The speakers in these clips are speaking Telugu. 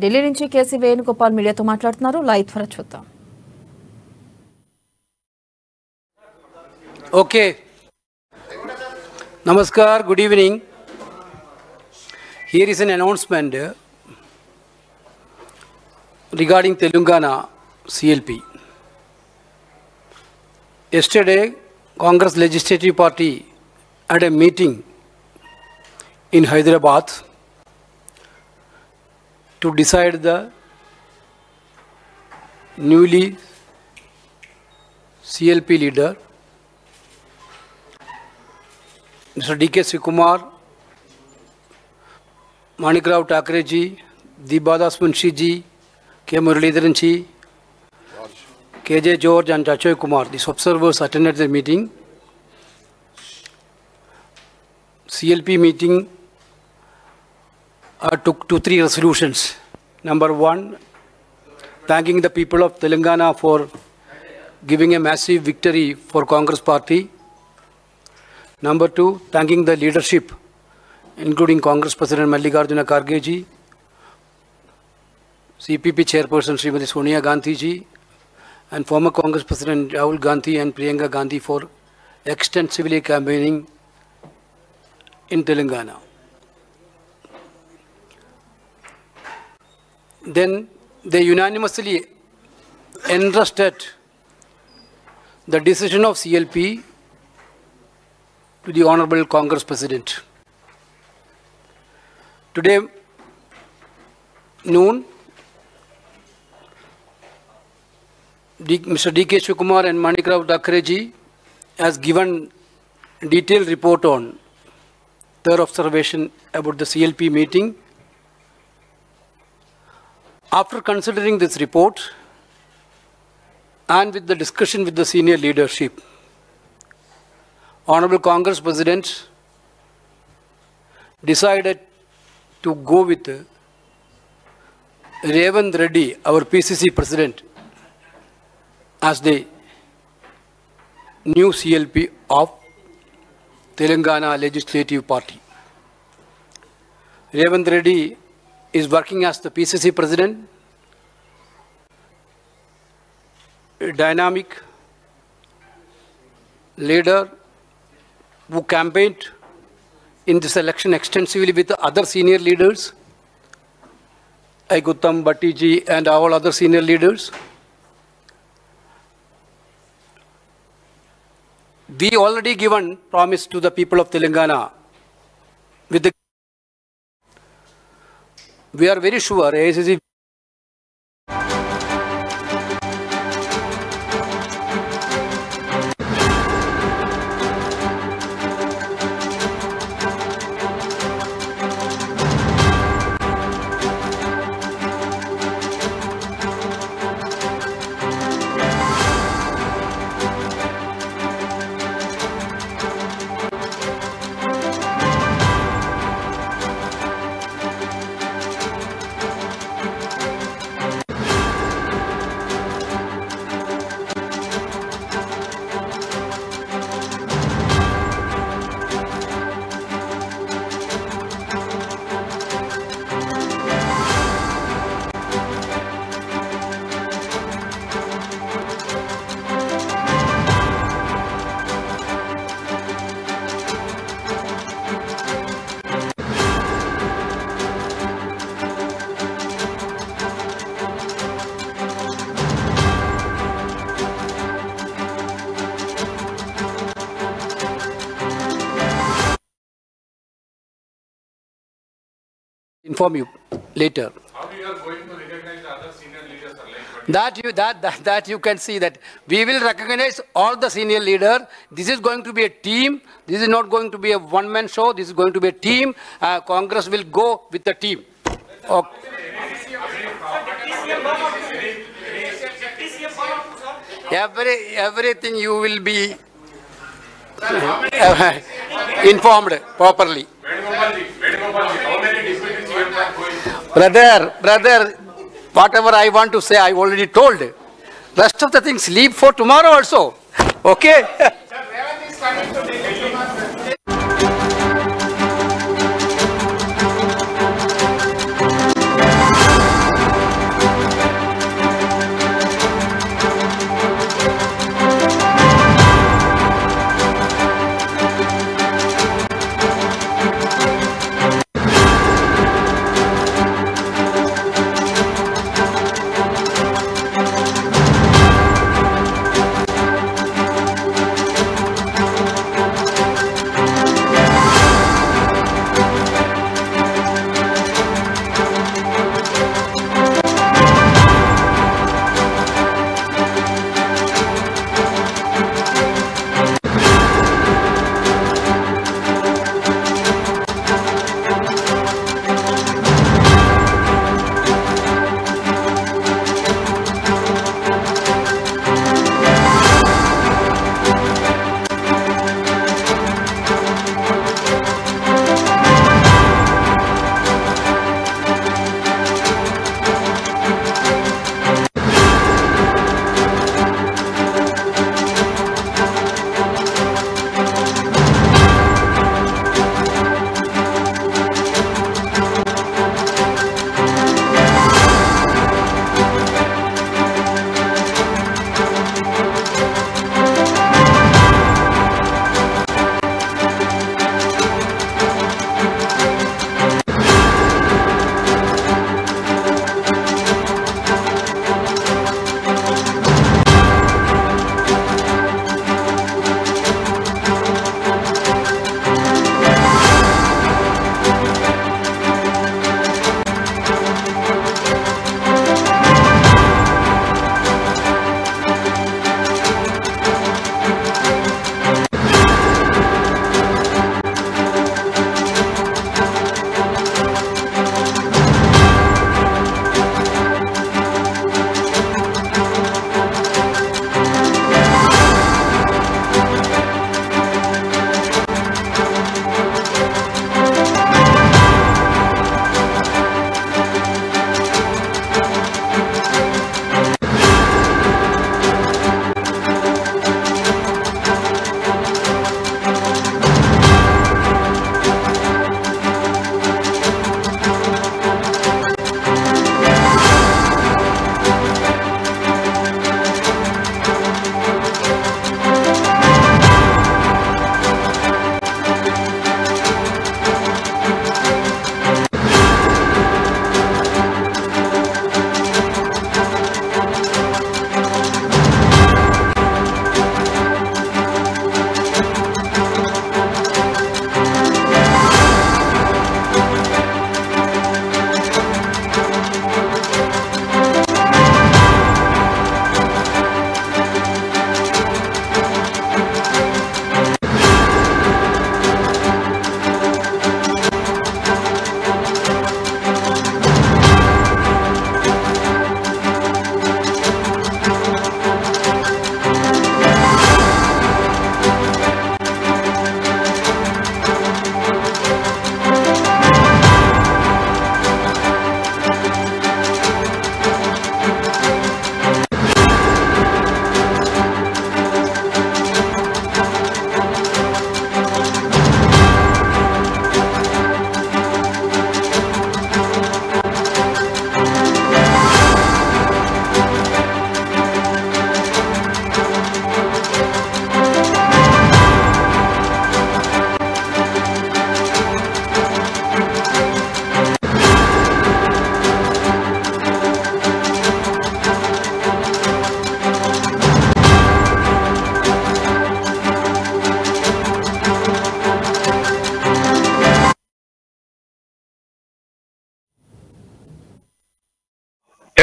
ఢిల్లీ నుంచి కేసీ వేణుగోపాల్ మీడియాతో మాట్లాడుతున్నారు. లైవ్ త్వర చూద్దాం. Okay, namaskar, good evening. Here is an announcement regarding Telangana CLP. Yesterday, Congress Legislative Party had a meeting in Hyderabad to decide the newly CLP leader, Mr. D.K. Sikumar, Manikrao Takreji, Deebadas Munshi, K. Muralidharan Ji, K.J. George and Akshay Kumar. These observers attended the meeting. CLP meeting took 2-3 resolutions. Number 1, thanking the people of Telangana for giving a massive victory for Congress party. Number 2, thanking the leadership, including Congress President Mallikarjuna Kharge ji, CPP Chairperson Srimati Sonia Gandhi ji, and former Congress President Rahul Gandhi and Priyanka Gandhi for extensively campaigning in Telangana. Then they unanimously entrusted the decision of CLP to the Honorable Congress President. Today noon, Mr. D.K. Sikumar and Manikrao Takreji has given detailed report on their observation about the CLP meeting. After considering this report and with the discussion with the senior leadership, Honorable Congress President decided to go with Revant Reddy, our PCC President, as the new CLP of Telangana Legislative Party. Revant Reddy is working as the PCC President, a dynamic leader who campaigned in this election extensively with other senior leaders, like Uttam Bhatti ji and all other senior leaders. We already given promise to the people of Telangana with the. We are very sure AICC inform you later. How you are going to recognize the other senior leaders are like? That you can see that we will recognize all the senior leader. This is going to be a team. This is not going to be a one-man show. This is going to be a team. Congress will go with the team. Okay. Everything you will be informed properly. How many deputies you are going to? Brother, whatever I want to say, I already told. Rest of the things leave for tomorrow also. Okay? Sir, Revant is coming to Delhi.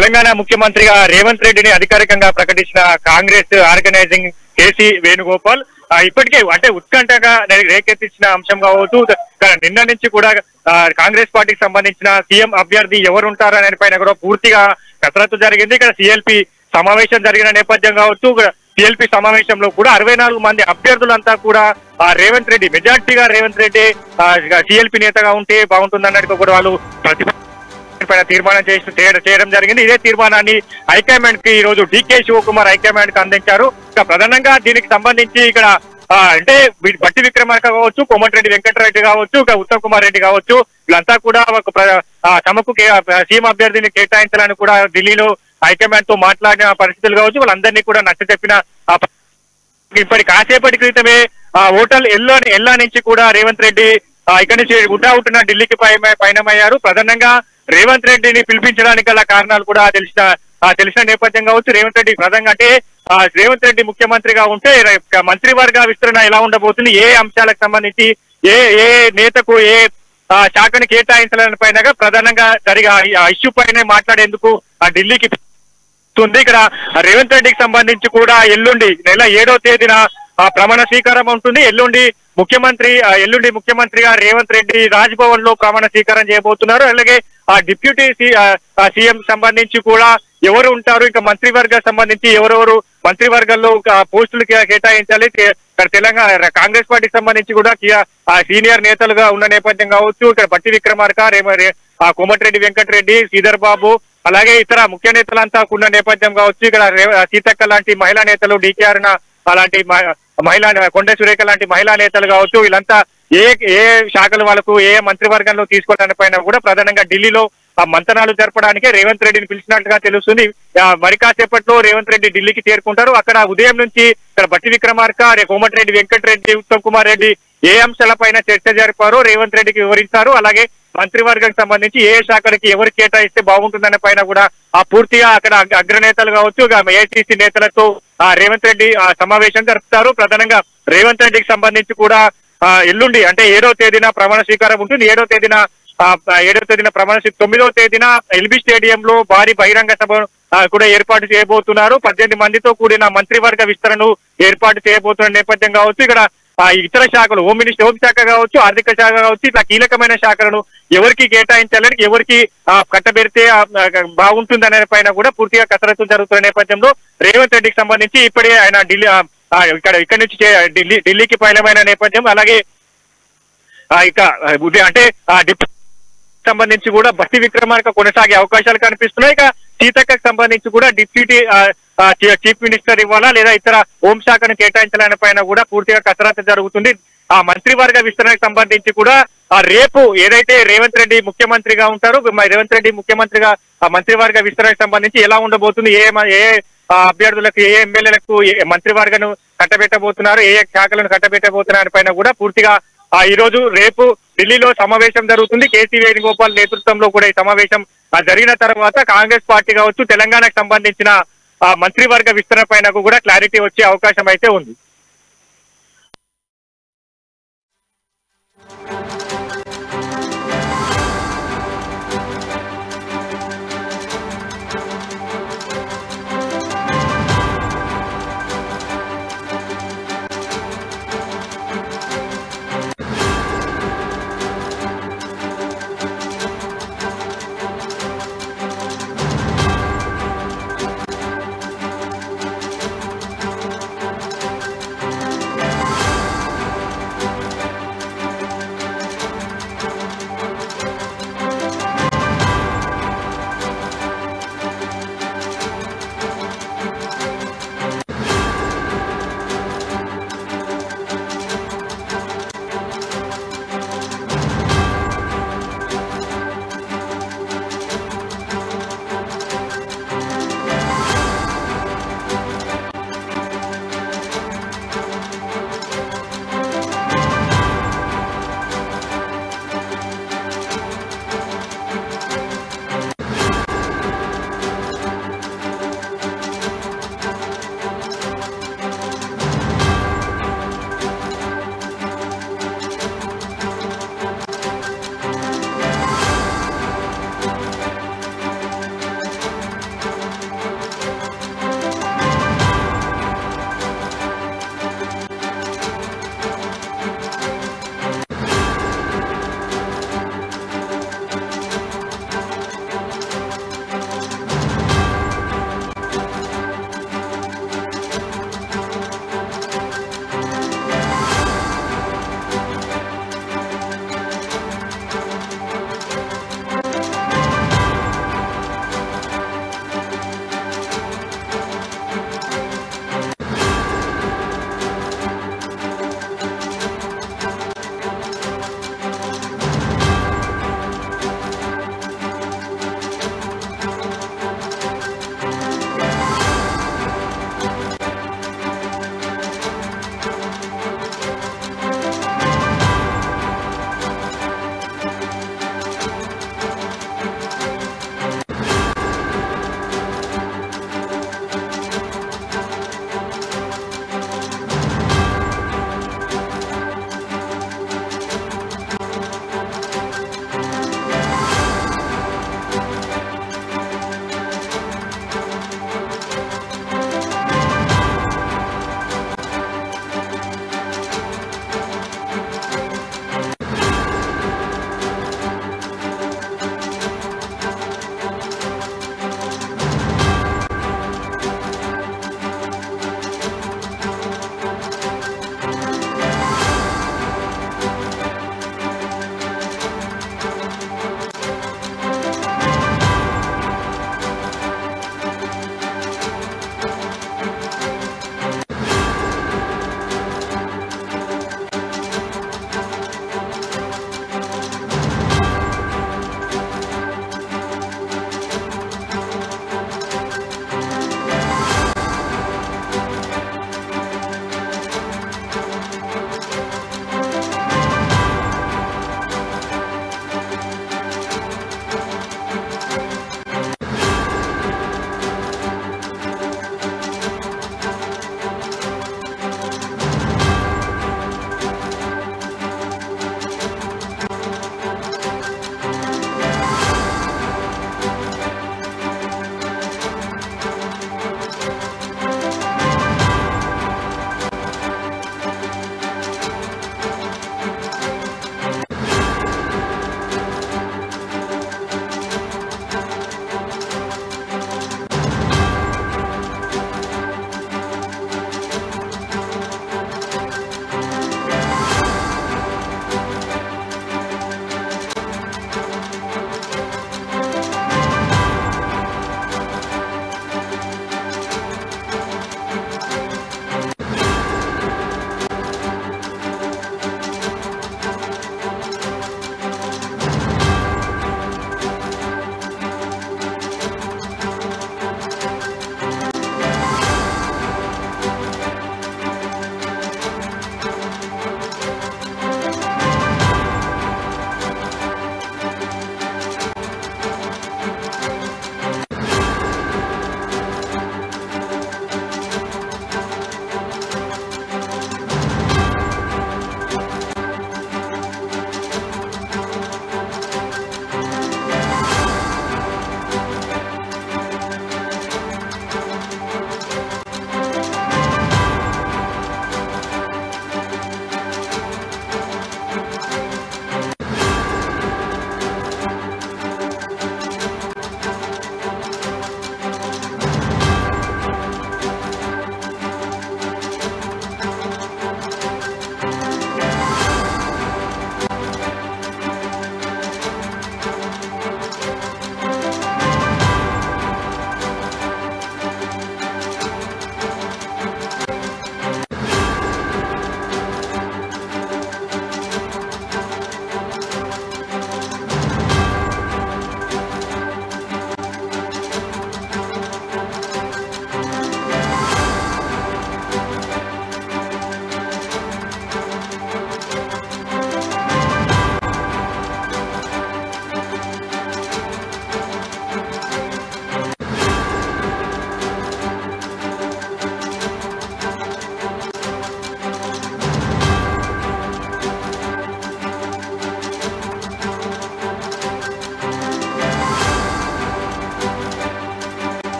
Telangana ముఖ్యమంత్రిగా రేవంత్ రెడ్డిని అధికారికంగా ప్రకటించిన కాంగ్రెస్ ఆర్గనైజింగ్ కేసీ వేణుగోపాల్ ఇప్పటికే అంటే ఉత్కంఠగా రేకెత్తించిన అంశం కావచ్చు. నిన్న నుంచి కూడా కాంగ్రెస్ పార్టీకి సంబంధించిన సీఎం అభ్యర్థి ఎవరుంటారు అనే పైన కూడా పూర్తిగా కసరత్తు జరిగింది. ఇక్కడ సిఎల్పి సమావేశం జరిగిన నేపథ్యం కావచ్చు. సిఎల్పి సమావేశంలో కూడా 64 మంది అభ్యర్థులంతా కూడా రేవంత్ రెడ్డి మెజార్టీగా రేవంత్ రెడ్డి సిఎల్పి నేతగా ఉంటే బాగుంటుందన్నట్టు కూడా వాళ్ళు పైన తీర్మానం చేయడం జరిగింది. ఇదే తీర్మానాన్ని హైకమాండ్ కి ఈ రోజు డికే శివకుమార్ హైకమాండ్ కి అందించారు. ఇక ప్రధానంగా దీనికి సంబంధించి ఇక్కడ అంటే బట్టి విక్రమార్క కావచ్చు, కోమటిరెడ్డి వెంకటరెడ్డి కావచ్చు, ఇక ఉత్తమ్ కుమార్ రెడ్డి కావచ్చు, వీళ్ళంతా కూడా తమకు సీఎం అభ్యర్థిని కేటాయించాలని కూడా ఢిల్లీలో హైకమాండ్ తో మాట్లాడిన పరిస్థితులు కావచ్చు. వాళ్ళందరినీ కూడా నచ్చచెప్పిన ఇప్పటి కాసేపటి క్రితమే హోటల్ ఎల్లా నుంచి కూడా రేవంత్ రెడ్డి ఇక్కడి నుంచి గుడ్డావుతున్న ఢిల్లీకి పయనమయ్యారు. ప్రధానంగా రేవంత్ రెడ్డిని పిలిపించడానికి గల కారణాలు కూడా తెలిసిన నేపథ్యం కావచ్చు. రేవంత్ రెడ్డి ప్రధానంగా అంటే రేవంత్ రెడ్డి ముఖ్యమంత్రిగా ఉంటే మంత్రివర్గ విస్తరణ ఎలా ఉండబోతుంది, ఏ అంశాలకు సంబంధించి ఏ నేతకు ఏ శాఖను కేటాయించాలని పైన ప్రధానంగా జరిగే ఇష్యూ పైనే మాట్లాడేందుకు ఢిల్లీకి ఇక్కడ రేవంత్ రెడ్డికి సంబంధించి కూడా ఎల్లుండి నెల 7వ తేదీన ప్రమాణ స్వీకారం ఉంటుంది. ఎల్లుండి ముఖ్యమంత్రిగా రేవంత్ రెడ్డి రాజ్భవన్ లో ప్రమాణ స్వీకారం చేయబోతున్నారు. అలాగే డిప్యూటీ సీఎం సంబంధించి కూడా ఎవరు ఉంటారు, ఇంకా మంత్రివర్గ సంబంధించి ఎవరెవరు మంత్రివర్గంలో పోస్టులు కేటాయించాలి. తెలంగాణ కాంగ్రెస్ పార్టీకి సంబంధించి కూడా సీనియర్ నేతలుగా ఉన్న నేపథ్యం కావచ్చు. ఇక్కడ బట్టి విక్రమార్క, కోమటిరెడ్డి వెంకటరెడ్డి, శ్రీధర్ బాబు, అలాగే ఇతర ముఖ్య నేతలంతా ఉన్న నేపథ్యం కావచ్చు. ఇక్కడ సీతక్క లాంటి మహిళా నేతలు, డికేఆర్ అలాంటి కొండ సురేఖ లాంటి మహిళా నేతలు కావచ్చు. వీళ్ళంతా ఏ శాఖలు వాళ్ళకు ఏ మంత్రివర్గంలో తీసుకోవడానికి పైన కూడా ప్రధానంగా ఢిల్లీలో మంతనాలు జరపడానికి రేవంత్ రెడ్డిని పిలిచినట్టుగా తెలుస్తుంది. మరి కాసేపట్లో రేవంత్ రెడ్డి ఢిల్లీకి చేరుకుంటారు. అక్కడ ఉదయం నుంచి ఇక్కడ బట్టి విక్రమార్క, కోమటిరెడ్డి వెంకటరెడ్డి, ఉత్తమ్ కుమార్ రెడ్డి ఏ అంశాలపైన చర్చ జరిపారో రేవంత్ రెడ్డికి వివరించారు. అలాగే మంత్రివర్గం సంబంధించి ఏ శాఖలకి ఎవరు కేటాయిస్తే బాగుంటుందనే పైన కూడా పూర్తిగా అక్కడ అగ్రనేతలు కావచ్చు, ఏఐసీసీ నేతలతో రేవంత్ రెడ్డి సమావేశం జరుపుతారు. ప్రధానంగా రేవంత్ రెడ్డికి సంబంధించి కూడా ఎల్లుండి అంటే 7వ తేదీన ప్రమాణ స్వీకారం ఉంటుంది. 7వ తేదీన 9వ తేదీన ఎల్బీ స్టేడియంలో భారీ బహిరంగ సభ కూడా ఏర్పాటు చేయబోతున్నారు. 18 మందితో కూడిన మంత్రివర్గ విస్తరణను ఏర్పాటు చేయబోతున్న నేపథ్యం కావచ్చు. ఇక్కడ ఇతర శాఖలు హోంశాఖ కావచ్చు, ఆర్థిక శాఖ కావచ్చు, ఇట్లా కీలకమైన శాఖలను ఎవరికి కేటాయించాలని, ఎవరికి కట్టబెడితే బాగుంటుందనే పైన కూడా పూర్తిగా కసరత్తు జరుగుతున్న నేపథ్యంలో రేవంత్ రెడ్డికి సంబంధించి ఇప్పుడే ఆయన ఇక్కడి నుంచి ఢిల్లీకి పయనమైన నేపథ్యం. అలాగే ఇక అంటే డిప్యూటీ సంబంధించి కూడా బట్టి విక్రమార్క కొనసాగే అవకాశాలు కనిపిస్తున్నాయి. ఇక సీతక్కకు సంబంధించి కూడా డిప్యూటీ చీఫ్ మినిస్టర్ ఇవ్వాలా లేదా ఇతర హోంశాఖను కేటాయించాలనే పైన కూడా పూర్తిగా కసరత్తు జరుగుతుంది. మంత్రివర్గ విస్తరణకు సంబంధించి కూడా రేపు ఏదైతే రేవంత్ రెడ్డి ముఖ్యమంత్రిగా ఉంటారో, రేవంత్ రెడ్డి ముఖ్యమంత్రిగా మంత్రివర్గ విస్తరణకు సంబంధించి ఎలా ఉండబోతుంది, ఏ అభ్యర్థులకు ఏ ఎమ్మెల్యేలకు మంత్రివర్గను కట్టబెట్టబోతున్నారు, ఏ శాఖలను కట్టబెట్టబోతున్నారు పైన కూడా పూర్తిగా ఈ రోజు రేపు ఢిల్లీలో సమావేశం జరుగుతుంది. కేసీ వేణుగోపాల్ నేతృత్వంలో కూడా ఈ సమావేశం జరిగిన తర్వాత కాంగ్రెస్ పార్టీ కావచ్చు, తెలంగాణకు సంబంధించిన మంత్రివర్గ విస్తరణ పైన కూడా క్లారిటీ వచ్చే అవకాశం అయితే ఉంది.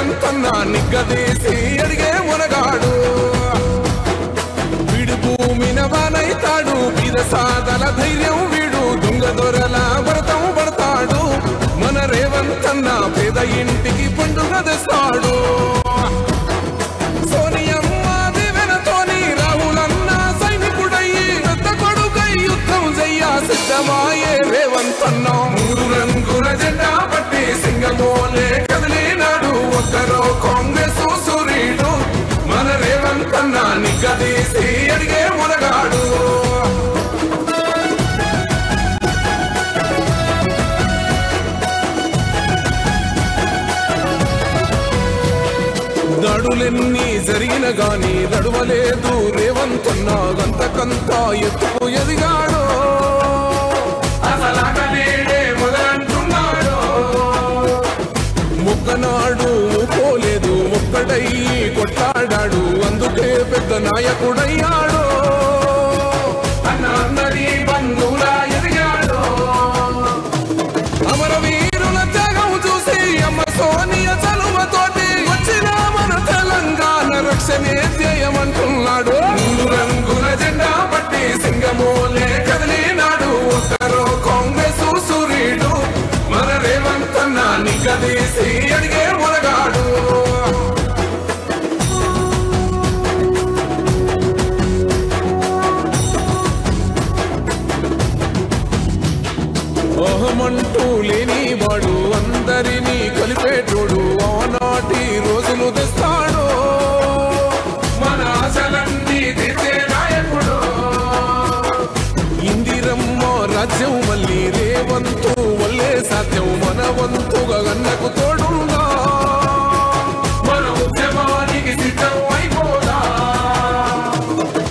రేవంతన్నా నిగ్గదీసి అడిగే మునగాడు వీడు భూమిన వానైతాడు బీద సాదల ధైర్యం వీడు దొంగ దొరల భరతం పడతాడు మన రేవంతన్నా పేద ఇంటికి పండుగ తెస్తాడు సోనియమ్మ దివెనతోని రాహులన్న సైనికుడయ్యి పెద్ద కొడుకై యుద్ధం చెయ్య సిద్ధమాయే రేవంతన్నా మూడు రంగుల జెండా పట్టి సింగమోలే కదిలినాడు ఒక్కరో కాంగ్రెస్ సూర్యుడు మన రేవంతన్నా నిగ్గదీసి అడిగే మునగాడు దాడులెన్ని జరిగిన గాని నడవలేదు రేవంతన్నా గంతకంతా ఎత్తుకు ఎదిగాడు అసలాగలేడే మొదలంటున్నాడు మొక్కనాడు పోలేదు ఒక్కడయ్యి కొట్లాడాడు అందుకే పెద్ద నాయకుడయ్యాడు అన్నది బంధువులా ఎదిగాడు అమరవీరుల త్యాగం చూసి అమ్మ సోనియ చలువతోటి వచ్చిన మన తెలంగాణ రక్షణే ధ్యేయమంటున్నాడు మూడు రంగుల జెండా పట్టి సింగమోలే కదిలినాడు ఒక్కరో కాంగ్రెస్ సూర్యుడు మన రేవంతన్నా నిగ్గదీసి అడిగే మునగాడు ఓహమంటూ లేని వాడు అందరినీ కలిపేటోడు ఆనాటి రోజులు తెస్తాడు మన ఆశలన్నీ తీర్చే నాయకుడు ఇందిరమ్మ రాజ్యం మళ్ళీ రేవంతు వల్లే సాధ్యం మన వంతుగా గన్నకు తోడుందా మన ఉద్యమానికి సిద్ధం అయిపోదా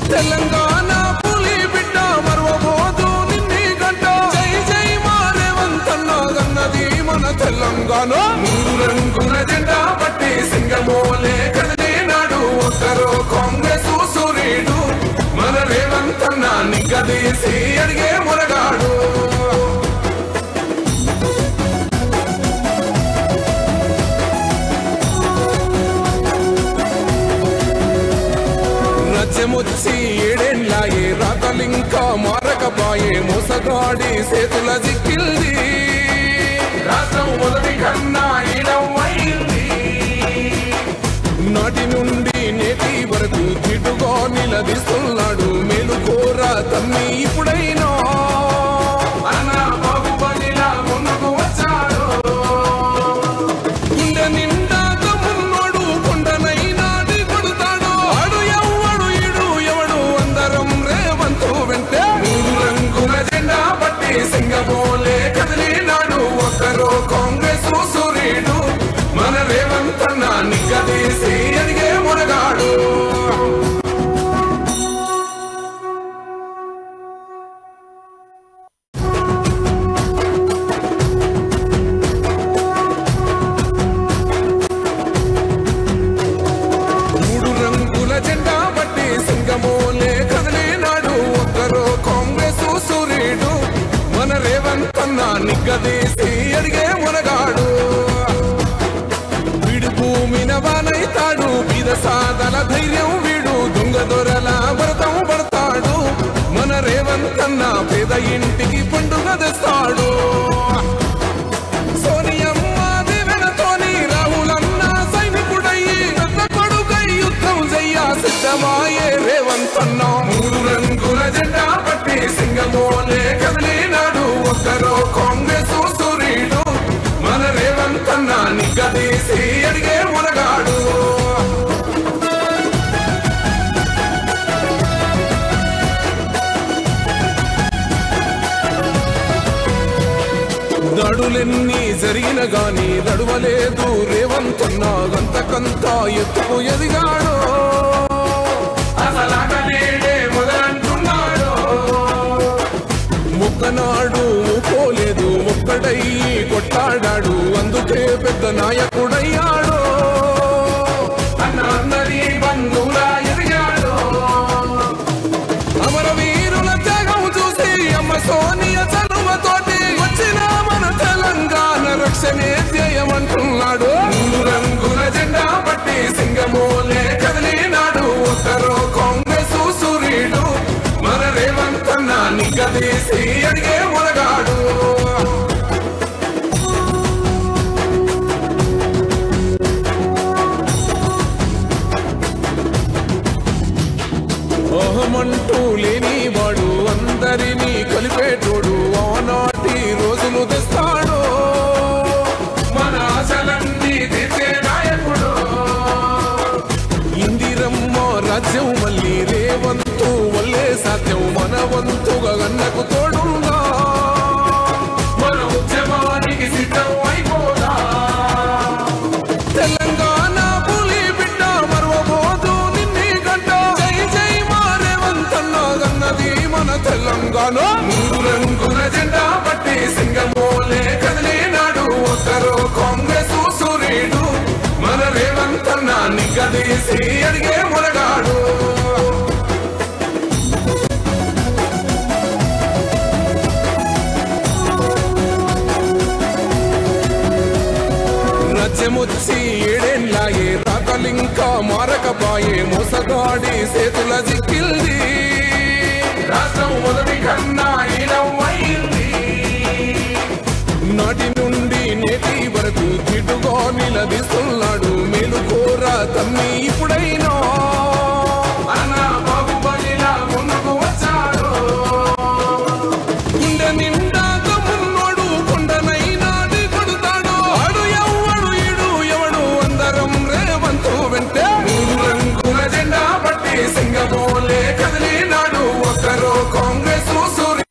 తెలంగాణ పులి బిడ్డ మరవబోదు నిన్ని గంట జై జై మా రేవంతన్నా గన్నది మన తెలంగాణ మూడు రంగుల జెండా పట్టి సింగమోలే కదిలినాడు ఒక్కరో కాంగ్రెస్ సూర్యుడు మన రేవంతన్నా నిగ్గదీసి అడిగే మునగాడు రాజ్యమొచ్చి ఏడేళ్ళాయే రాతలింకా మారకపాయే మోసగాడి చేతుల జిక్కిల్ది రాష్ట్రం మొదటి కన్నా ఈడమైంది నాటి నుండి నేటి వరకు తిటుగా నిలదీస్తున్నాడు మేలుకోరా తమ్మి ఇప్పుడైనా అన్న బాహుబలిలా ముందుకు వచ్చాడు గుండె నిండా తమ్మున్నోడు కొండనైనా కొడుతాడు ఆడు ఎవడు ఈడు ఎవడు అందరం రేవంతు వెంటే మూడు రంగుల జెండా పట్టి సింగమోలే కదిలినాడు ఒక్కరో కాంగ్రెస్ సూర్యుడు మన రేవంతన్నా నిగ్గదీసి అడిగే మునగాడు మూడు రంగుల జెండా పట్టి సింగమోలే కదిలినాడు ఒక్కరో కాంగ్రెస్ సూర్యుడు మన రేవంతన్నా నిగ్గదీసి అడిగే మునగాడు వీడు భూమిన వానైతాడు బీద సాదల ధైర్యం వీడు దొంగ దొరల భరతం పడతాడు మన రేవంతన్నా పేద ఇంటికి పండుగ తెస్తాడు సోనియమ్మ దివెనతోని రాహులన్న సైనికుడయ్యి పెద్ద కొడుకై యుద్ధం చెయ్య సిద్ధమాయే రేవంతన్నా మూడు రంగుల జెండా పట్టి సింగమోలే కదిలినాడు ఒక్కరో కాంగ్రెస్ సూర్యుడు మన రేవంతన్నా నిగ్గదీసి అడిగే మునగాడు దాడులెన్ని జరిగిన గాని నడవలేదు రేవంతన్నా గంతకంతా ఎత్తుకు ఎదిగాడు అసలాగలేడే మొదలంటున్నాడు మొక్కనాడు పోలేదు ఒక్కడయ్యి కొట్లాడాడు అందుకే పెద్ద నాయకుడయ్యాడు అన్నది బంధువులా ఎదిగాడు అమరవీరుల త్యాగం చూసి అమ్మ సోనియ చలువతోటి వచ్చిన మన తెలంగాణ రక్షణే ధ్యేయమంటున్నాడు మూడు రంగుల కులమంటూ లేని వాడు అందరినీ కలిపేటోడు ఆనాటి రోజులు తెస్తాడు మన ఆశలన్నీ తీర్చే నాయకుడు ఇందిరమ్మ రాజ్యం మళ్ళీ రేవంతు వల్లే సాధ్యం మన వంతుగా గన్నకు తోడుగా మన ఉద్యమానికి సిద్ధం అయిపోదా తెలంగాణ పులి బిడ్డ మరవబోదు నిన్ని గంట జై జై మా రేవంతన్న గన్నది మన తెలంగాణ మూడు రంగుల జెండా పట్టి సింగమోలే కదిలినాడు ఒక్కరో కాంగ్రెస్ సూర్యుడు మన రేవంతన్న నిగ్గదీసి అడిగే మునగాడు రాజ్యమొచ్చి ఏడేళ్ళాయే రాకలింకా మారకపాయే మోసగాడి చేతుల చిక్కిల్ది రాష్ట్రం మొదటి కన్నా ఈడమైంది నాటి నుండి నేటి వరకు జిడ్డుగా నిలదీస్తున్నాడు మేలుకోర తమ్మి ఇప్పుడైనా అన్న బాహుబలిలా ముందుకు వచ్చాడు గుండె నిండా తమ్మున్నోడు కొండనైనా కొడుతాడు అడు ఎవడు ఈడు ఎవడు అందరం రేవంతు వెంటే మూడు రంగుల జెండా పట్టి సింగమోలే కదిలినాడు ఒక్కరో కాంగ్రెస్ సూర్యుడు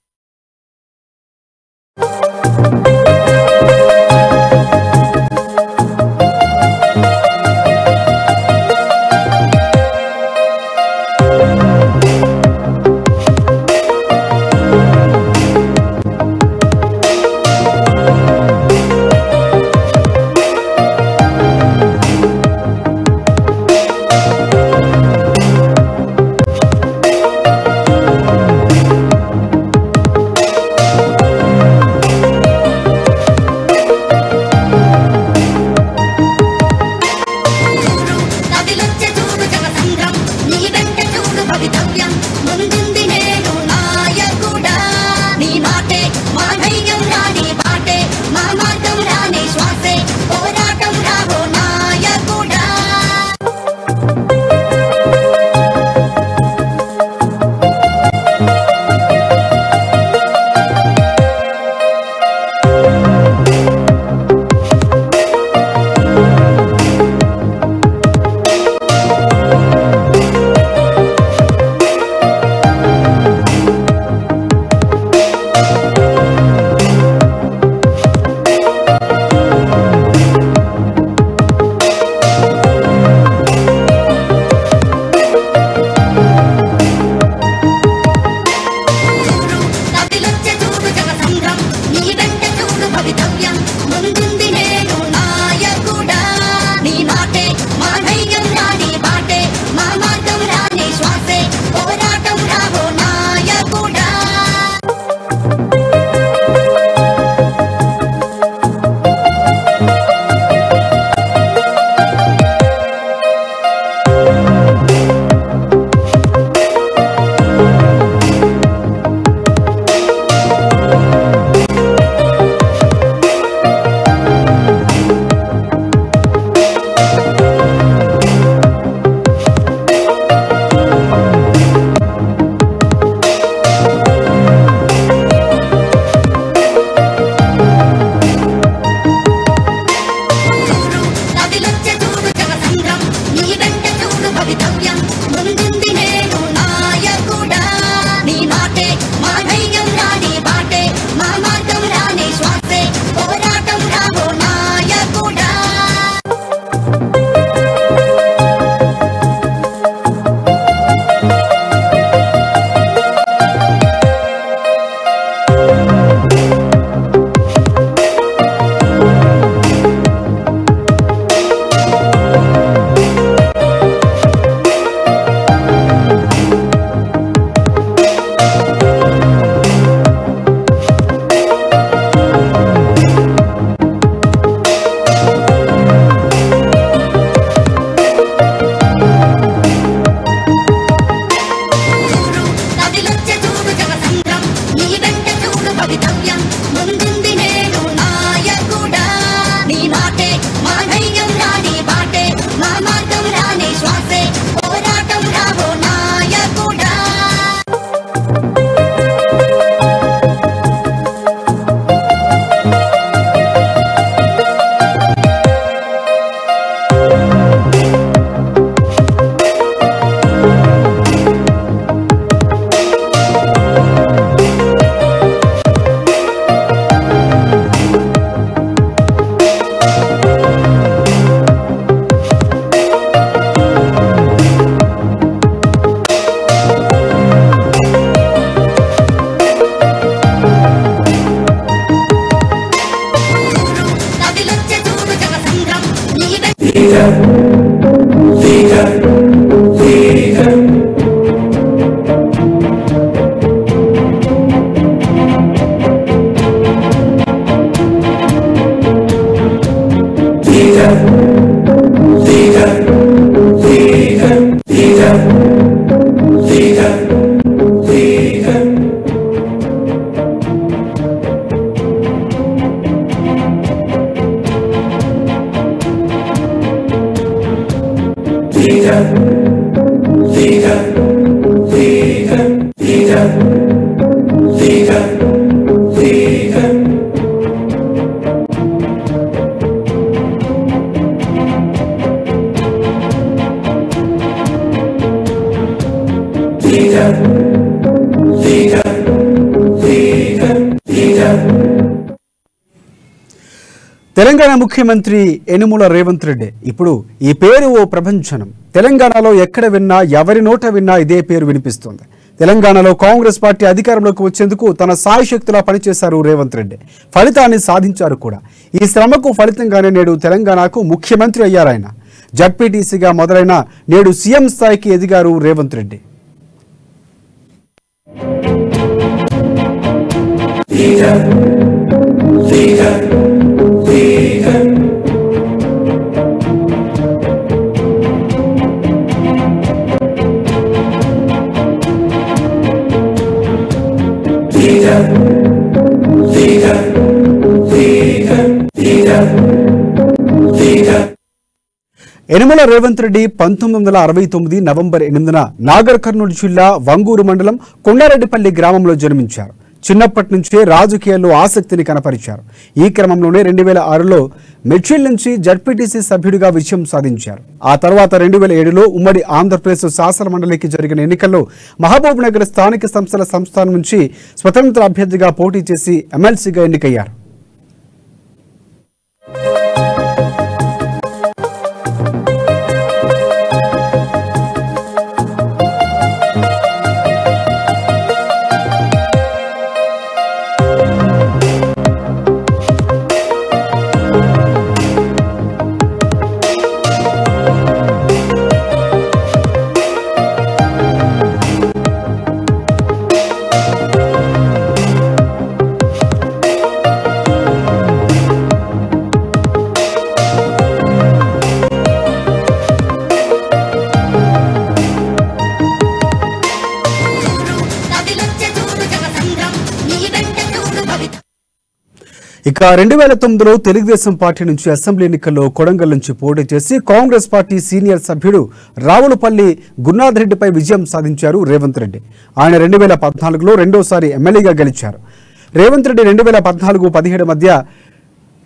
తెలంగాణ ముఖ్యమంత్రి యనుమల రేవంత్ రెడ్డి ఇప్పుడు ఈ పేరు ఓ ప్రపంచనం. తెలంగాణలో ఎక్కడ విన్నా ఎవరి నోట విన్నా ఇదే పేరు వినిపిస్తుంది. తెలంగాణలో కాంగ్రెస్ పార్టీ అధికారంలోకి వచ్చేందుకు తన సాయశక్తులా పనిచేశారు రేవంత్ రెడ్డి. ఫలితాన్ని సాధించారు కూడా. ఈ శ్రమకు ఫలితంగానే నేడు తెలంగాణకు ముఖ్యమంత్రి అయ్యారాయన. జడ్పీటీసీగా మొదలైన నేడు సీఎం స్థాయికి ఎదిగారు రేవంత్ రెడ్డి. యనుమల రేవంత్ రెడ్డి 1969 నవంబర్ 8న నాగర్ కర్నూలు జిల్లా వంగూరు మండలం కొండారెడ్డిపల్లి గ్రామంలో జన్మించారు. చిన్నప్పటి నుంచే రాజకీయాల్లో ఆసక్తిని కనపరిచారు. ఈ క్రమంలోనే 2006లో మెడ్చల్ నుంచి జడ్పీటీసీ సభ్యుడిగా విజయం సాధించారు. ఆ తర్వాత 2007లో ఉమ్మడి ఆంధ్రప్రదేశ్ శాసన మండలికి జరిగిన ఎన్నికల్లో మహబూబ్ నగర్ స్థానిక సంస్థల సంస్థానం నుంచి స్వతంత్ర అభ్యర్థిగా పోటీ చేసి ఎమ్మెల్సీగా ఎన్నికయ్యారు. ఇక 2009లో తెలుగుదేశం పార్టీ నుంచి అసెంబ్లీ ఎన్నికల్లో కొడంగల్ నుంచి పోటీ చేసి కాంగ్రెస్ పార్టీ సీనియర్ సభ్యుడు రావులపల్లి గురునాథ్ రెడ్డిపై విజయం సాధించారు రేవంత్ రెడ్డి. ఆయన 2014లో రెండోసారి ఎమ్మెల్యేగా గెలిచారు. రేవంత్ రెడ్డి 2014-17 మధ్య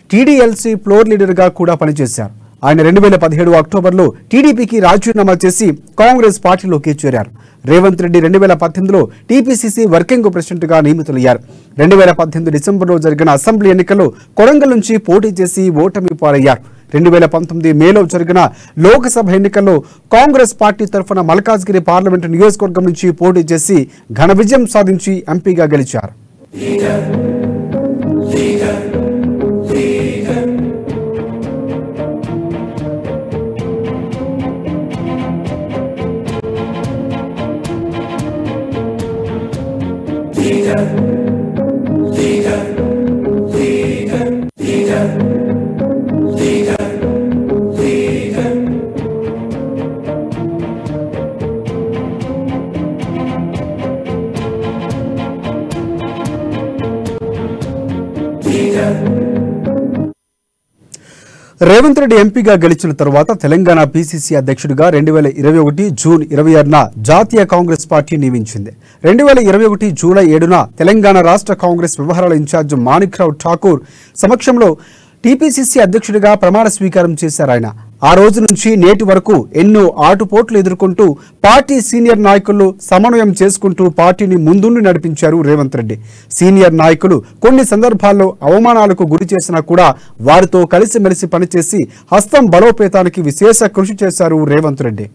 టీడీఎల్సీ ఫ్లోర్ లీడర్గా కూడా పనిచేశారు. ఆయన 2017 అక్టోబర్లో టీడీపీకి రాజీనామా చేసి కాంగ్రెస్ పార్టీలోకి చేరారు. రేవంత్ రెడ్డి 2018లో టీపీసీసీ వర్కింగ్ ప్రెసిడెంట్గా నియమితులయ్యారు. 2018 డిసెంబర్లో జరిగిన అసెంబ్లీ ఎన్నికల్లో కొడంగల్ నుంచి పోటీ చేసి ఓటమి పాలయ్యారు. 2019 మేలో జరిగిన లోక్సభ ఎన్నికల్లో కాంగ్రెస్ పార్టీ తరఫున మల్కాజ్గిరి పార్లమెంటు నియోజకవర్గం నుంచి పోటీ చేసి ఘన విజయం సాధించి ఎంపీగా గెలిచారు. రేవంత్ రెడ్డి ఎంపీగా గెలిచిన తర్వాత తెలంగాణ పీసీసీ అధ్యక్షుడిగా 2021 జూన్ 26న జాతీయ కాంగ్రెస్ పార్టీ నియమించింది. 2021 జూలై 7న తెలంగాణ రాష్ట్ర కాంగ్రెస్ వ్యవహారాల ఇన్ఛార్జ్ మాణిక్రావు ఠాకూర్ సమక్షంలో టీపీసీసీ అధ్యక్షుడిగా ప్రమాణ స్వీకారం చేశారు. ఆయన ఆ రోజు నుంచి నేటి వరకు ఎన్నో ఆటుపోట్లు ఎదుర్కొంటూ పార్టీ సీనియర్ నాయకులు సమన్వయం చేసుకుంటూ పార్టీని ముందుండి నడిపించారు రేవంత్ రెడ్డి. సీనియర్ నాయకులు కొన్ని సందర్భాల్లో అవమానాలకు గురి చేసినా కూడా వారితో కలిసిమెలిసి పనిచేసి హస్తం బలోపేతానికి విశేష కృషి చేశారు రేవంత్ రెడ్డి.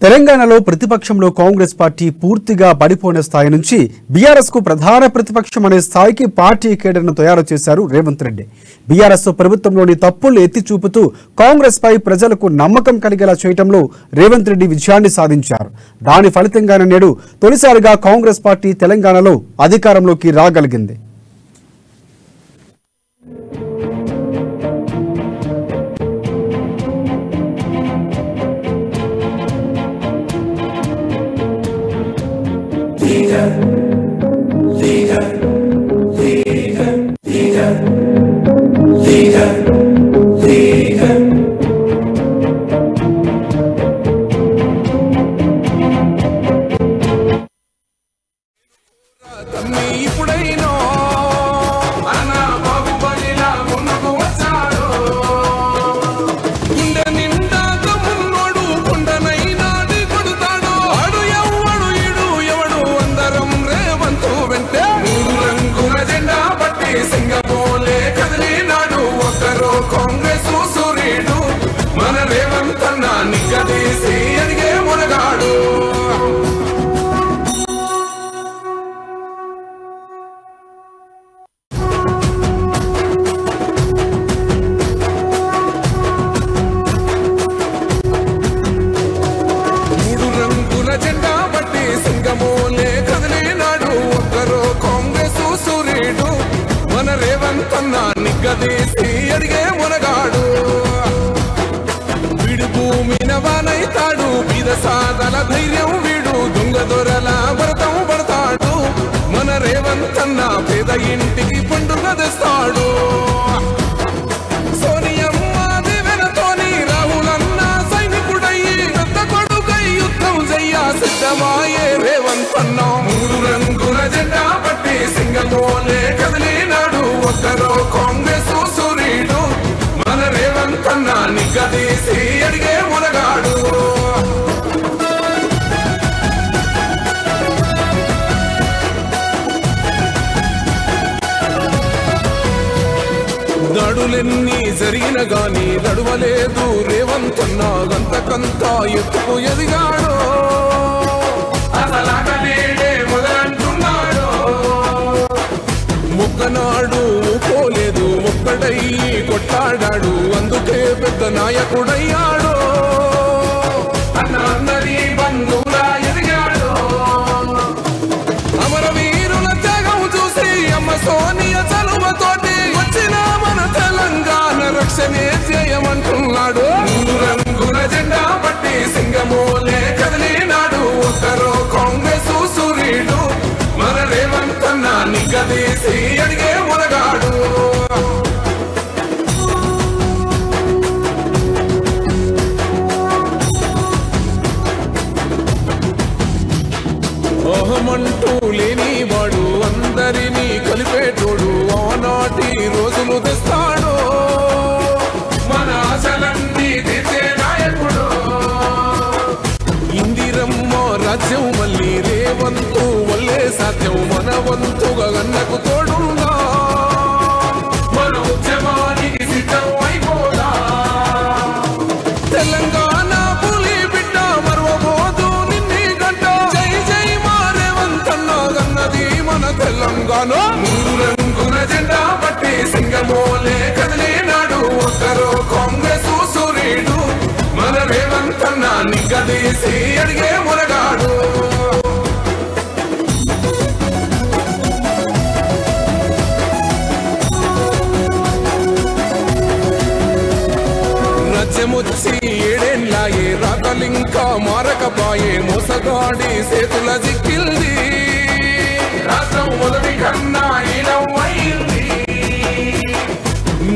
తెలంగాణలో ప్రతిపక్షంలో కాంగ్రెస్ పార్టీ పూర్తిగా పడిపోయిన స్థాయి నుంచి బీఆర్ఎస్ కు ప్రధాన ప్రతిపక్షం అనే స్థాయికి పార్టీ కేడర్ను తయారు చేశారు రేవంత్ రెడ్డి. బీఆర్ఎస్ ప్రభుత్వంలోని తప్పులు ఎత్తి చూపుతూ కాంగ్రెస్ పై ప్రజలకు నమ్మకం కలిగేలా చేయడంలో రేవంత్ రెడ్డి విజయాన్ని సాధించారు. దాని ఫలితంగానే నేడు తొలిసారిగా కాంగ్రెస్ పార్టీ తెలంగాణలో అధికారంలోకి రాగలిగింది. సాదల ధైర్యం వీడు దొంగ దొరల భరతం పడతాడు మన రేవంతన్న పేద ఇంటికి పండుగ తెస్తాడు సోనియమ్మ దివెనతోని రాహులన్న సైనికుడయ్యి పెద్ద కొడుకై యుద్ధం చెయ్య సిద్ధమాయే రేవంతన్న మూడు రంగుల జెండా పట్టి సింగమోలే కదిలినాడు ఒక్కరో కాంగ్రెస్ సూర్యుడు మన రేవంతన్న నిగ్గదీసి అడిగే మునగాడు దాడులెన్ని జరిగిన గాని నడువలేదు రేవంతన్న గంతకంతా ఎత్తుకు ఎదిగాడు అసలాగలేడే మొదలంటున్నాడు మొక్కనాడు పోలేదు ఒక్కడయ్యి కొట్లాడాడు అందుకే పెద్ద నాయకుడయ్యాడు అన్న అందరి బంధువులా ఎదిగాడు అమరవీరుల త్యాగం చూసి అమ్మ సోనియ చలువతోటి వచ్చిన మన తెలంగాణ రక్షణే చేయమంటున్నాడు మూడు రంగుల జెండా పట్టి సింగమోలే కదిలినాడు ఒక్కరో కాంగ్రెస్ సూర్యుడు మన రేవంతన్న నిగ్గదీసి అడిగే మునగాడు ఓహమంటూ లేని వాడు అందరినీ కలిపేటోడు ఆనాటి రోజులు తెస్తాడు మన ఆశలన్నీ తీర్చే నాయకుడు ఇందిరమ్మ రాజ్యం మళ్ళీ రేవంతు వల్లే సాధ్యం మన వంతుగా అన్నకు తోడుగా మన ఉద్యమానికి సిద్ధం అయిపోదా తెలంగాణ పులి బిడ్డ మరవబోదు నిన్ని గంట జై జై మా రేవంతన్న గన్నది మన తెలంగాణ మూడు రంగుల జెండా పట్టి సింగమోలే కదిలినాడు ఒక్కరో కాంగ్రెస్ సూర్యుడు మన రేవంతన్న నిగ్గదీసి అడిగే మునగాడు రాజ్యమొచ్చి ఏడేళ్ళాయే రాతలింకా మారకపాయే మోసగాడి చేతుల జిక్కిల్ది రాష్ట్రం మొదటి కన్నా ఈలమైంది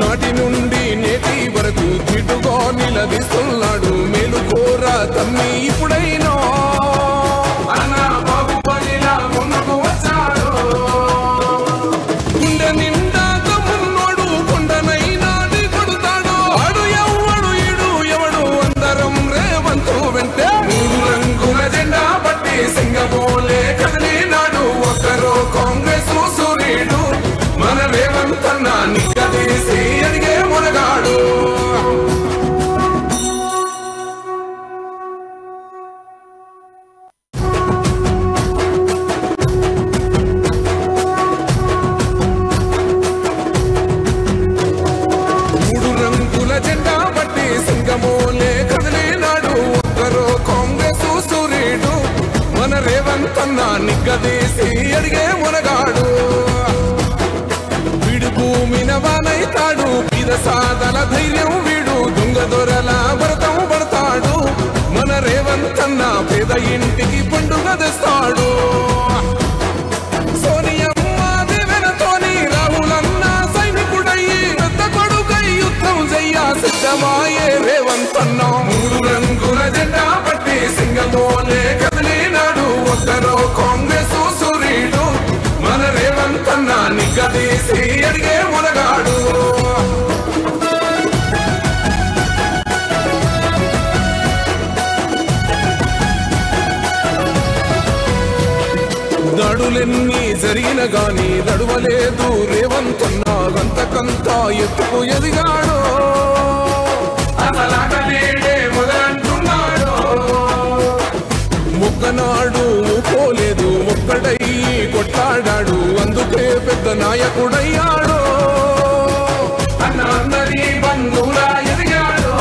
నాటి నుండి నేటి వరకు జిడ్డుగా నిలదీస్తున్నాడు మేలుకోరా తమ్మి ఇప్పుడైనా అన్న బాబుపల్లిలా ముందుకు వచ్చాడు గుండె నిండా తమ్మున్నోడు కొండనైనా కొడుతాడు ఆడు ఎవడు ఈడు ఎవడు అందరం రేవంతు వెంటే మూడు రంగుల జెండా పట్టి సింగమోల విదసాదల ధైర్యం వీడు దొంగ దొరల భరతం పడతాడు మన రేవంతన్న పేద ఇంటికి పండుగ తెస్తాడు సోనియమ్మ దేవెనతోని రాహులన్న సైనికుడయ్యి పెద్ద కొడుకై యుద్ధం చెయ్య సిద్ధమాయే రేవంతన్న మూడు రంగుల జెండా పట్టి సింగమోలే కదిలినాడు ఒక్కరో కాంగ్రెస్ సూర్యుడు మన రేవంతన్న నిగ్గదీసి అడిగే మునగాడు దాడులెన్ని జరిగిన గాని నడువలేదు రేవంతన్న గంతకంతా ఎత్తుకు ఎదిగాడు అసలాగలేడే మొదలంటున్నాడు మొక్కనాడు పోలేదు ఒక్కడయ్యి కొట్లాడాడు అందుకే పెద్ద నాయకుడయ్యాడు అన్నరి బంధువుల ఎదిగాడు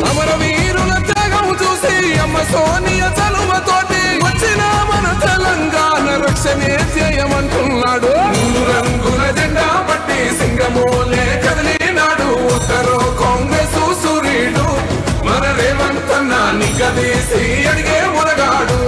అమరవీరుల త్యాగం చూసి అమ్మ సోనియ చలువతోటి వచ్చిన మన తెలంగాణ రక్షణే చేయమంటున్నాడు మూడు రంగుల జెండా పట్టి సింగమోలే కదిలినాడు ఒక్కరో కాంగ్రెస్ సూర్యుడు మన రేవంతన్న నిగ్గదీసి అడిగే మునగాడు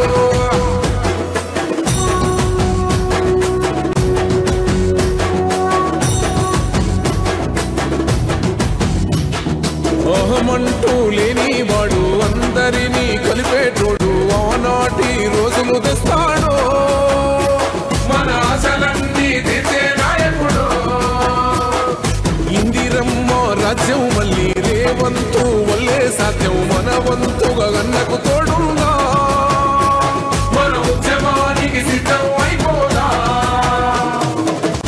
ఓహమంటూ లేని వాడు అందరినీ కలిపేటోడు ఆనాటి రోజులు తెస్తాడు మన ఆశలన్నీ తీర్చే నాయకుడు ఇందిరమ్మ రాజ్యం మళ్ళీ రేవంతు వల్లే సాధ్యం మన వంతుగా గన్నకు తోడుగా మన ఉద్యమానికి సిద్ధం అయిపోదా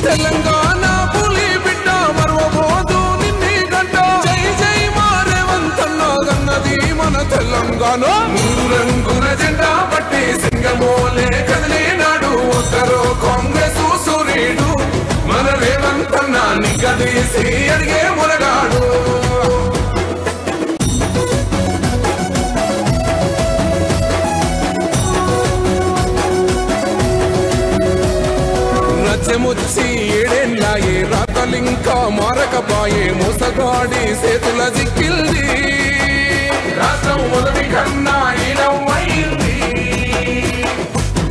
తెలంగాణ పులి బిడ్డ మరవబోదు నిన్ని గంట జై జై మా రేవంతన్న గన్నది మన తెలంగాణ మూడు రంగుల జెండా పట్టి సింగమోలే కదిలినాడు ఒక్కరో కాంగ్రెస్ సూర్యుడు మన రేవంతన్న నిగ్గదీసి అడిగే మునగాడు రాజ్యమొచ్చి ఏడేళ్ళాయే రాతలింకా మారకపాయే మోసగాడి చేతుల జిక్కిల్ది రాష్ట్రం మొదటి కన్నా ఈనమైంది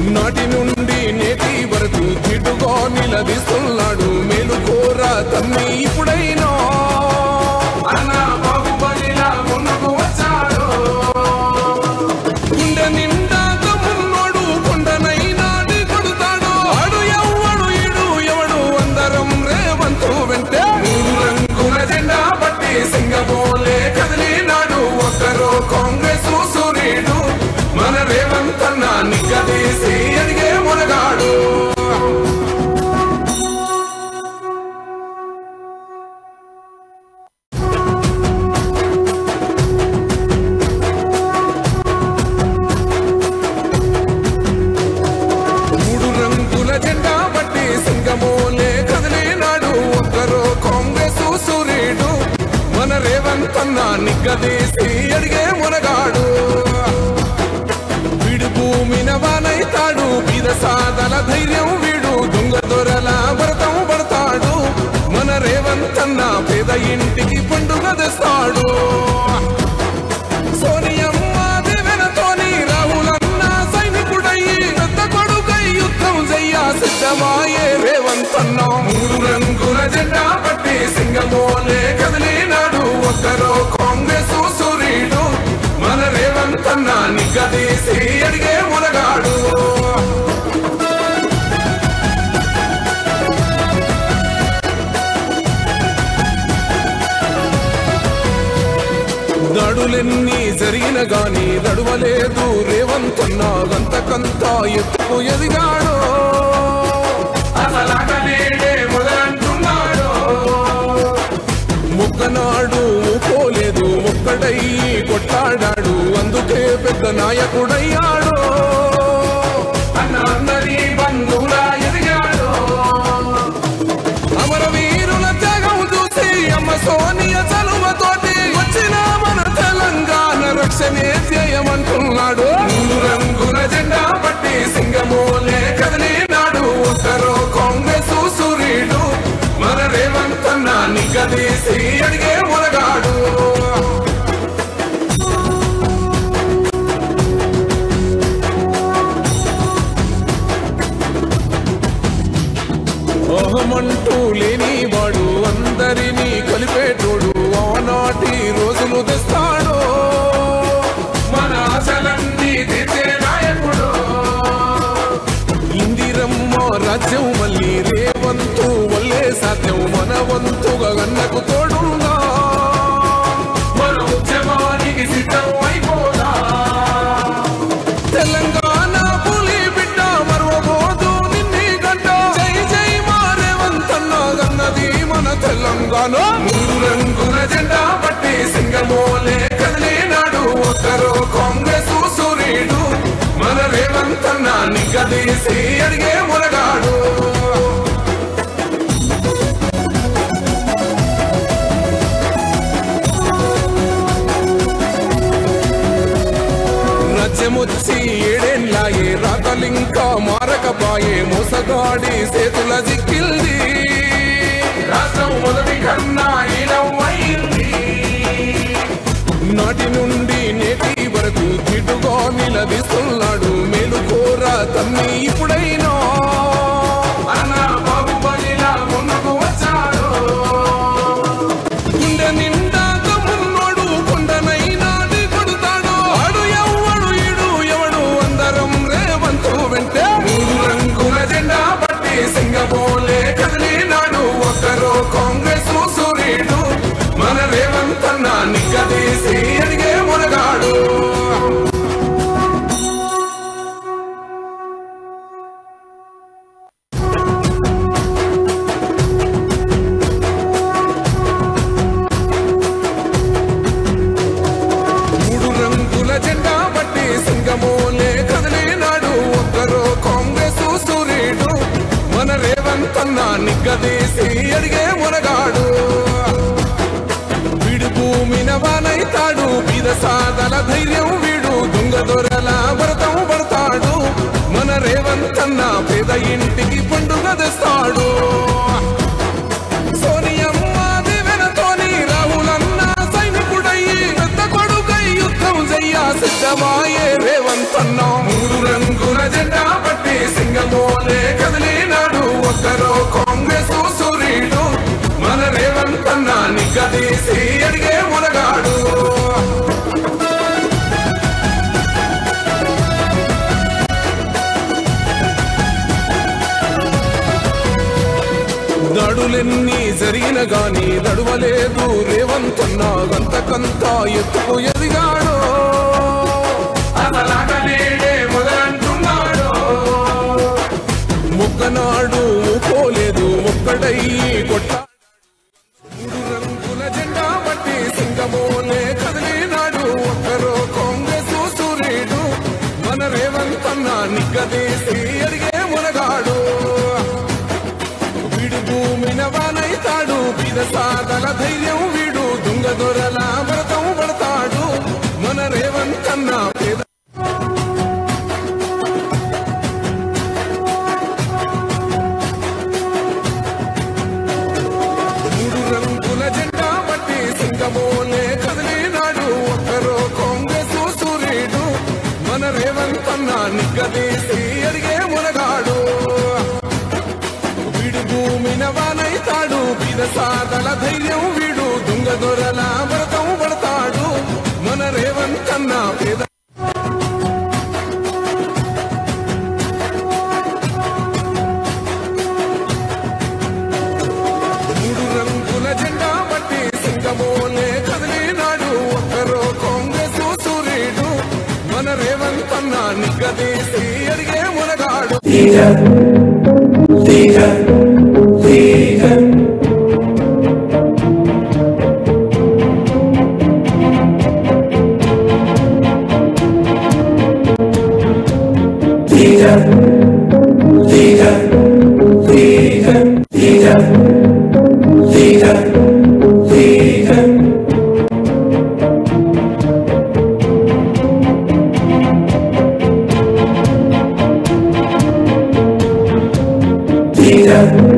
నాటి నుండి నేటి వరకు జిడ్డుగా నిలదీస్తున్నాడు మేలుకోరా తమ్మి ఇప్పుడైనా అన్న బాహుబలిలా ముందుకు వచ్చాడు గుండె నిండా గమ్మున్నోడు కొండనైనా కొడుతాడు ఆడు ఎవ్వడు ఈడు ఎవడు అందరం రేవంతు వెంటే మూడు రంగుల జెండా పట్టి సింగమోలే కదిలినాడు ఒక్కరో కాంగ్రెస్ సూర్యుడు మన రేవంతన్న నిగ్గదీసి అడిగే మునగాడు మూడు రంగుల జెండా పట్టి సింగమోలే కదిలినాడు ఒక్కరో కాంగ్రెస్ సూర్యుడు మన రేవంతన్న నిగ్గదీసి అడిగే మునగాడు వీడు భూమిన వానైతాడు విదసాదల ధైర్యం వీడు దొంగ దొరల భరతం పడతాడు మన రేవంతన్న పేద ఇంటికి పండుగ తెస్తాడు సోనియమ్మ దేవెనతోని రాహులన్న సైనికుడయ్యి పెద్ద కొడుకై యుద్ధం చెయ్య సిద్ధమాయే రేవంతన్న మూడు రంగుల జెండా పట్టి సింగమోలే కదిలినాడు ఒక్కరో కాంగ్రెస్ సూర్యుడు మన రేవంతన్న నిగ్గదీసి అడిగే మునగాడు దాడులెన్ని జరిగిన గాని నడువలేదు రేవంతన్న గంతకంతా ఎత్తుకు ఎదిగాడు అసలాగలేడే మొదలంటున్నాడు మొక్కనాడు పోలేదు ఒక్కడయ్యి కొట్లాడాడు అందుకే పెద్ద నాయకుడయ్యాడు అన్నరి బంధువుల ఎదిగాడు అమరవీరుల త్యాగం చూసి అమ్మ సోనియ చలువతోటి వచ్చిన మన తెలంగాణ రక్షణే చేయమంటున్నాడు మూడు రంగుల జెండా పట్టి సింగమోలే కదిలినాడు ఒక్కరో కాంగ్రెస్ సూర్యుడు మన రేవంతన్న నిగ్గదీసి అడిగే మునగాడు ఓహమంటూ లేని వాడు అందరినీ కలిపేటోడు ఆనాటి రోజులు తెస్తాడు మన ఆశలన్నీ తీర్చే నాయకుడు ఇందిరమ్మ రాజ్యం మళ్ళీ రేవంతు వల్లే సాధ్యం మన వంతుగా గన్నకు తోడున్నా మన ఉద్యమానికి సిద్ధం అయిపోదా తెలంగాణ పులి బిడ్డ మరవబోదు నిన్ని గంట జై జై మారేవంతన్నా గన్నది మన తెలంగాణ మూడు రంగుల జెండా పట్టి సింగమోలే కదిలినాడు ఒక్కరో కాంగ్రెస్ సూర్యుడు మన రేవంతన్నా నిగ్గదీసి అడిగే మునగాడు రాజ్యమొచ్చి ఏడేళ్ళాయే రాతలింకా మారకపాయే మోసగాడి చేతుల జిక్కిల్ది రాష్ట్రం మొదటి కన్నా ఈలమైంది నాటి నుండి నేటి వరకు జిడ్డుగా నిలదీస్తున్నాడు మేలుకోరా తన్ని ఇప్పుడైనా అన్న బాహుబలిలా ముందుకు వచ్చాడు గుండె నిండా తమ్మున్నోడు కొండనైనా కొడుతాడు ఆడు ఎవడు ఈడు ఎవడు అందరం రేవంతు వెంటే మూడు రంగుల జెండా పట్టి సింగమోలే కదిలినాడు ఒక్కరో కాంగ్రెస్ సూర్యుడు మన రేవంతన్నా నిగ్గదీసి అడిగే మునగాడు మూడు రంగుల జెండా పట్టి సింగమోలే కదిలినాడు ఒక్కరో కాంగ్రెస్ సూర్యుడు మన రేవంతన్నా నిగ్గదీసి అడిగే మునగాడు వీడు భూమిన వానైతాడు బీద సాదల ధైర్యం వీడు దొంగ దొరల భరతం పడతాడు మన రేవంతన్నా పేద ఇంటికి పండుగ తెస్తాడు సోనియమ్మ దివెనతోని రాహులన్న సైనికుడయ్యి పెద్ద కొడుకై యుద్ధం చెయ్య సిద్ధమాయే రేవంతన్నా మూడు రంగుల జెండా పట్టి సింగమోలే కదిలినాడు ఒక్కరో కాంగ్రెస్ సూర్యుడు మన రేవంతన్నా నిగ్గదీసి అడిగే మునగాడు దాడులెన్ని జరిగిన గాని నడువలేదు రేవంతన్నా గంతకంతా ఎత్తుకు ఎదిగాడు అసలాగలేడే మొదలంటున్నాడు మొక్కనాడు పోలేదు ఒక్కడయ్యి కొట్ట మూడు రంగుల జెండా పట్టి సింగమోలే కదిలినాడు ఒక్కరో కాంగ్రెస్ సూర్యుడు మన రేవంతన్నా నిగ్గదీసి అడిగే మునగాడు వీడు భూమిన వానైతాడు బీద సాదల ధైర్యం వీడు దొంగ దొరల భరతం పడతాడు మన రేవంతన్నా పేద మూడు రంగుల జెండా పట్టి సింగమోలే కదిలినాడు ఒక్కరో కాంగ్రెస్ సూర్యుడు మన రేవంతన్నా నిగ్గదీసి అడిగే మునగాడు వీడు భూమిన వానైతాడు బీద సాదల ధైర్యం వీడు దొంగ దొరల భరతం పడతాడు మన రేవంతన్నా పేద మూడు రంగుల జెండా పట్టి సింగమోలే కదిలినాడు ఒక్కరో కాంగ్రెస్ సూర్యుడు మన రేవంతన్నా నిగ్గదీసి అడిగే మునగాడు leader.